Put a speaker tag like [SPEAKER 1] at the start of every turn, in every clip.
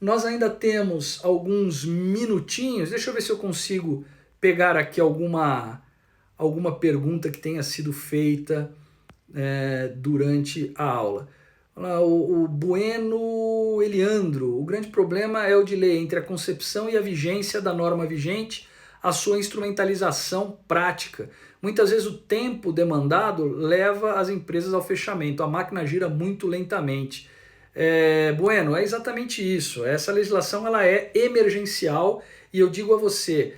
[SPEAKER 1] Nós ainda temos alguns minutinhos. Deixa eu ver se eu consigo pegar aqui alguma pergunta que tenha sido feita durante a aula. O Bueno Eliandro, o grande problema é o delay entre a concepção e a vigência da norma vigente, a sua instrumentalização prática. Muitas vezes o tempo demandado leva as empresas ao fechamento, a máquina gira muito lentamente. Bueno, é exatamente isso. Essa legislação ela é emergencial e eu digo a você,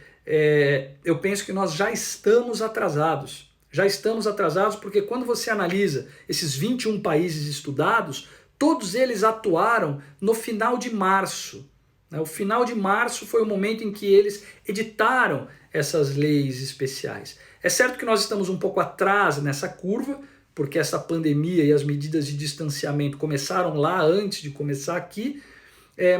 [SPEAKER 1] eu penso que nós já estamos atrasados. Já estamos atrasados porque quando você analisa esses 21 países estudados, todos eles atuaram no final de março. O final de março foi o momento em que eles editaram essas leis especiais. É certo que nós estamos um pouco atrás nessa curva, porque essa pandemia e as medidas de distanciamento começaram lá antes de começar aqui,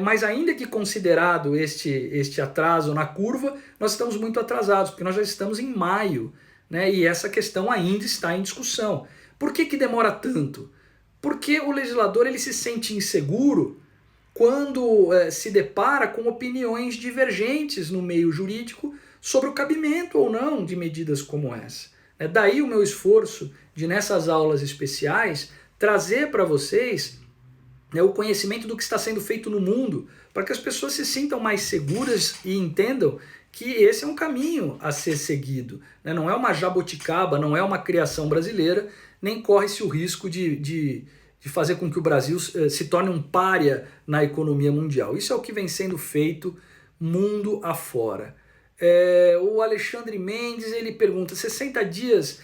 [SPEAKER 1] mas ainda que considerado este atraso na curva, nós estamos muito atrasados, porque nós já estamos em maio, né? E essa questão ainda está em discussão. Por que demora tanto? Porque o legislador ele se sente inseguro quando se depara com opiniões divergentes no meio jurídico sobre o cabimento ou não de medidas como essa. Daí o meu esforço de, nessas aulas especiais, trazer para vocês o conhecimento do que está sendo feito no mundo, para que as pessoas se sintam mais seguras e entendam que esse é um caminho a ser seguido. Não é uma jabuticaba, não é uma criação brasileira, nem corre-se o risco de fazer com que o Brasil se torne um pária na economia mundial. Isso é o que vem sendo feito mundo afora. O Alexandre Mendes ele pergunta, 60 dias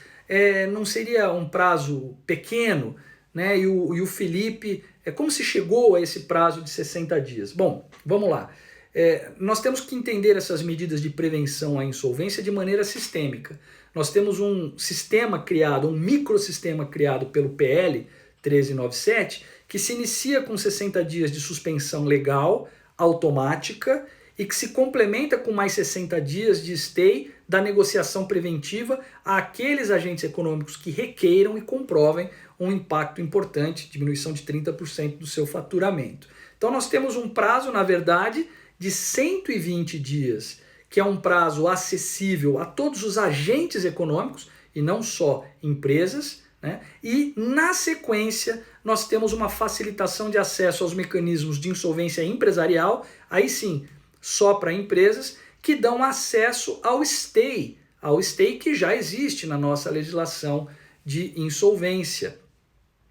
[SPEAKER 1] não seria um prazo pequeno? Né? E o Felipe, como se chegou a esse prazo de 60 dias? Bom, vamos lá. Nós temos que entender essas medidas de prevenção à insolvência de maneira sistêmica. Nós temos um sistema criado, um microsistema criado pelo PL 1397, que se inicia com 60 dias de suspensão legal, automática, e que se complementa com mais 60 dias de stay da negociação preventiva àqueles agentes econômicos que requeiram e comprovem um impacto importante, diminuição de 30% do seu faturamento. Então nós temos um prazo, na verdade, de 120 dias, que é um prazo acessível a todos os agentes econômicos e não só empresas, né? E na sequência nós temos uma facilitação de acesso aos mecanismos de insolvência empresarial, aí sim, só para empresas, que dão acesso ao stay que já existe na nossa legislação de insolvência,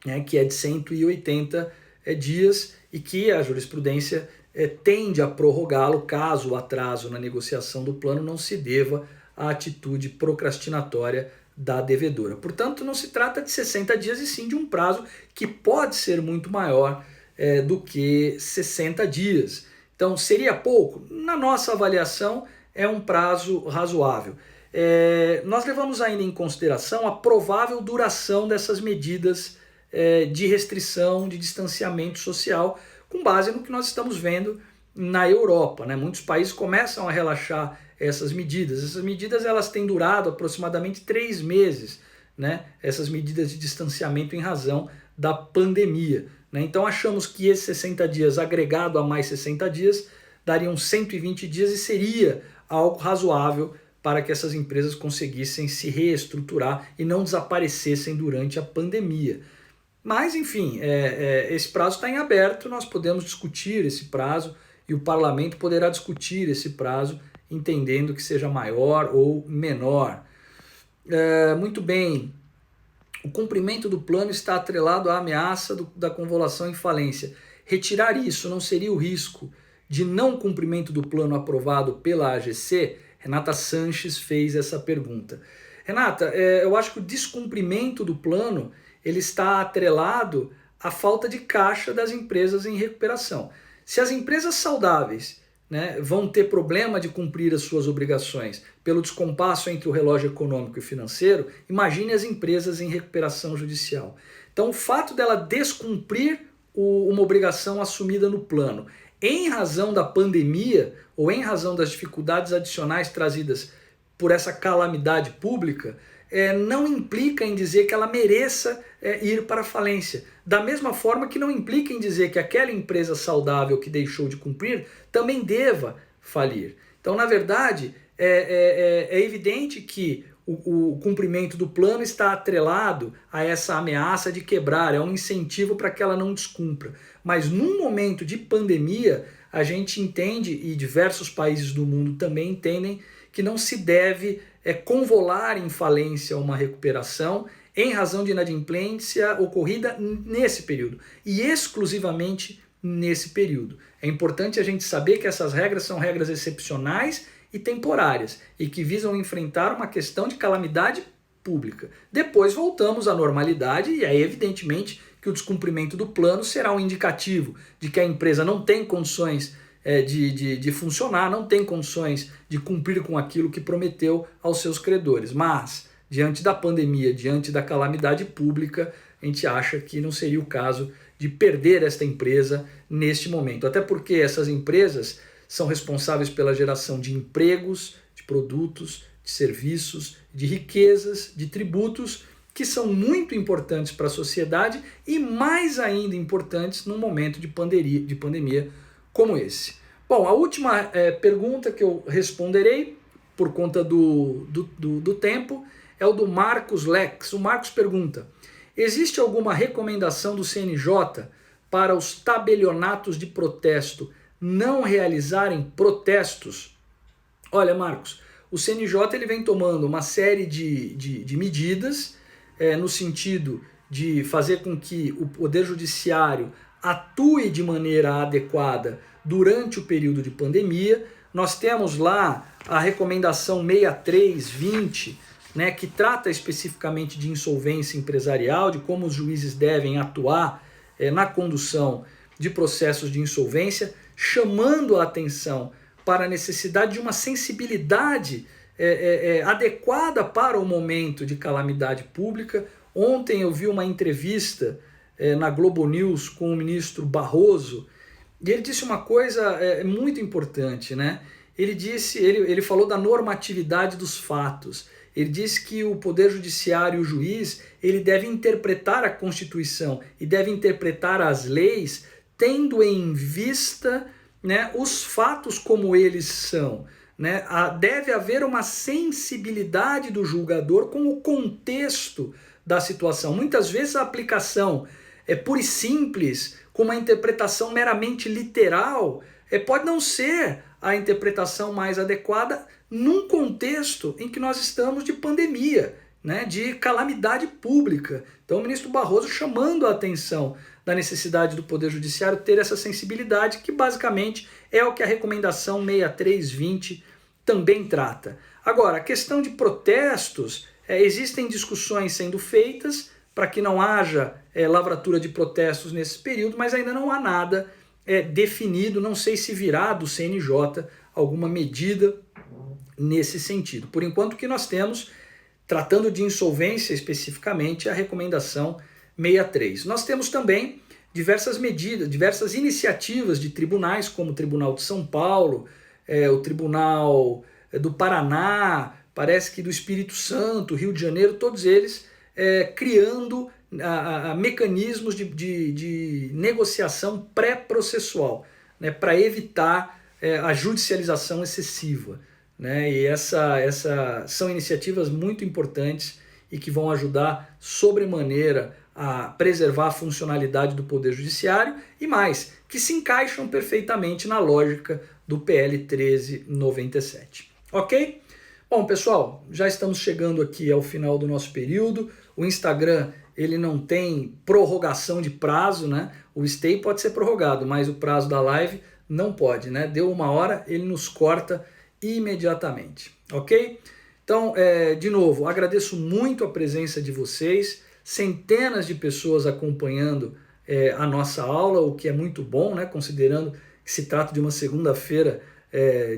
[SPEAKER 1] né? Que é de 180 dias e que a jurisprudência tende a prorrogá-lo caso o atraso na negociação do plano não se deva à atitude procrastinatória da devedora. Portanto, não se trata de 60 dias e sim de um prazo que pode ser muito maior do que 60 dias. Então, seria pouco? Na nossa avaliação, é um prazo razoável. Nós levamos ainda em consideração a provável duração dessas medidas de restrição, de distanciamento social, com base no que nós estamos vendo na Europa, né? Muitos países começam a relaxar essas medidas. Essas medidas elas têm durado aproximadamente 3 meses, né? Essas medidas de distanciamento em razão da pandemia, né? Então achamos que esses 60 dias agregado a mais 60 dias dariam 120 dias e seria algo razoável para que essas empresas conseguissem se reestruturar e não desaparecessem durante a pandemia. Mas, enfim, esse prazo está em aberto, nós podemos discutir esse prazo e o parlamento poderá discutir esse prazo, entendendo que seja maior ou menor. Muito bem, o cumprimento do plano está atrelado à ameaça da convolução em falência. Retirar isso não seria o risco de não cumprimento do plano aprovado pela AGC? Renata Sanches fez essa pergunta. Renata, eu acho que o descumprimento do plano ele está atrelado à falta de caixa das empresas em recuperação. Se as empresas saudáveis, né, vão ter problema de cumprir as suas obrigações pelo descompasso entre o relógio econômico e financeiro, imagine as empresas em recuperação judicial. Então, o fato dela descumprir uma obrigação assumida no plano, em razão da pandemia ou em razão das dificuldades adicionais trazidas por essa calamidade pública, não implica em dizer que ela mereça ir para a falência. Da mesma forma que não implica em dizer que aquela empresa saudável que deixou de cumprir também deva falir. Então, na verdade, é evidente que o cumprimento do plano está atrelado a essa ameaça de quebrar, é um incentivo para que ela não descumpra. Mas num momento de pandemia, a gente entende, e diversos países do mundo também entendem, que não se deve convolar em falência uma recuperação em razão de inadimplência ocorrida nesse período, e exclusivamente nesse período. É importante a gente saber que essas regras são regras excepcionais e temporárias, e que visam enfrentar uma questão de calamidade pública. Depois voltamos à normalidade e é evidentemente que o descumprimento do plano será um indicativo de que a empresa não tem condições de funcionar, não tem condições de cumprir com aquilo que prometeu aos seus credores. Mas, diante da pandemia, diante da calamidade pública, a gente acha que não seria o caso de perder esta empresa neste momento. Até porque essas empresas são responsáveis pela geração de empregos, de produtos, de serviços, de riquezas, de tributos, que são muito importantes para a sociedade e mais ainda importantes num momento de pandemia como esse. Bom, a última pergunta que eu responderei, por conta do tempo, é o do Marcos Lex. O Marcos pergunta: existe alguma recomendação do CNJ para os tabelionatos de protesto não realizarem protestos? Olha, Marcos, o CNJ ele vem tomando uma série de medidas no sentido de fazer com que o Poder Judiciário atue de maneira adequada durante o período de pandemia. Nós temos lá a recomendação 6320, né, que trata especificamente de insolvência empresarial, de como os juízes devem atuar na condução de processos de insolvência, chamando a atenção para a necessidade de uma sensibilidade adequada para o momento de calamidade pública. Ontem eu vi uma entrevista na Globo News com o ministro Barroso, e ele disse uma coisa muito importante, né? Ele falou da normatividade dos fatos. Ele disse que o Poder Judiciário e o juiz, ele deve interpretar a Constituição e deve interpretar as leis tendo em vista, né, os fatos como eles são. Né? Deve haver uma sensibilidade do julgador com o contexto da situação. Muitas vezes a aplicação é pura e simples, com uma interpretação meramente literal, pode não ser a interpretação mais adequada num contexto em que nós estamos de pandemia, né, de calamidade pública. Então o ministro Barroso chamando a atenção da necessidade do Poder Judiciário ter essa sensibilidade, que basicamente é o que a recomendação 6320 também trata. Agora, a questão de protestos, existem discussões sendo feitas para que não haja lavratura de protestos nesse período, mas ainda não há nada definido, não sei se virá do CNJ alguma medida nesse sentido. Por enquanto, o que nós temos, tratando de insolvência especificamente, é a recomendação 63. Nós temos também diversas medidas, diversas iniciativas de tribunais, como o Tribunal de São Paulo, o Tribunal do Paraná, parece que do Espírito Santo, Rio de Janeiro, todos eles criando mecanismos de negociação pré-processual, né, para evitar a judicialização excessiva. Né, e essa são iniciativas muito importantes e que vão ajudar sobremaneira a preservar a funcionalidade do Poder Judiciário e mais, que se encaixam perfeitamente na lógica do PL 1397. Ok? Bom, pessoal, já estamos chegando aqui ao final do nosso período. O Instagram, ele não tem prorrogação de prazo, né? O stay pode ser prorrogado, mas o prazo da live não pode, né? Deu 1 hora, ele nos corta imediatamente, ok? Então, de novo, agradeço muito a presença de vocês, centenas de pessoas acompanhando a nossa aula, o que é muito bom, né? Considerando que se trata de uma segunda-feira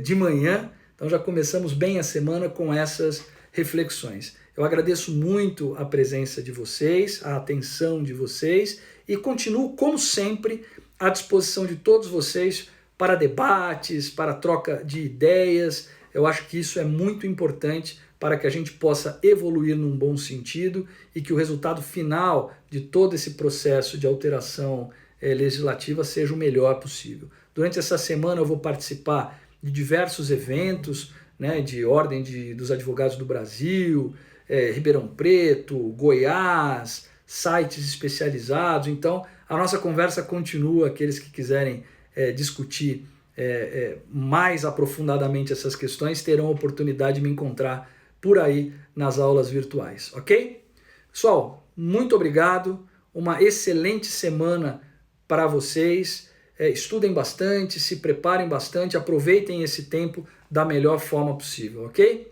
[SPEAKER 1] de manhã, então já começamos bem a semana com essas reflexões. Eu agradeço muito a presença de vocês, a atenção de vocês e continuo, como sempre, à disposição de todos vocês para debates, para troca de ideias. Eu acho que isso é muito importante para que a gente possa evoluir num bom sentido e que o resultado final de todo esse processo de alteração legislativa seja o melhor possível. Durante essa semana eu vou participar de diversos eventos, né, de ordem dos advogados do Brasil, Ribeirão Preto, Goiás, sites especializados. Então, a nossa conversa continua. Aqueles que quiserem discutir mais aprofundadamente essas questões terão a oportunidade de me encontrar por aí nas aulas virtuais, ok? Pessoal, muito obrigado, uma excelente semana para vocês, estudem bastante, se preparem bastante, aproveitem esse tempo da melhor forma possível, ok?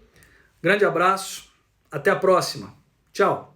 [SPEAKER 1] Grande abraço, até a próxima, tchau!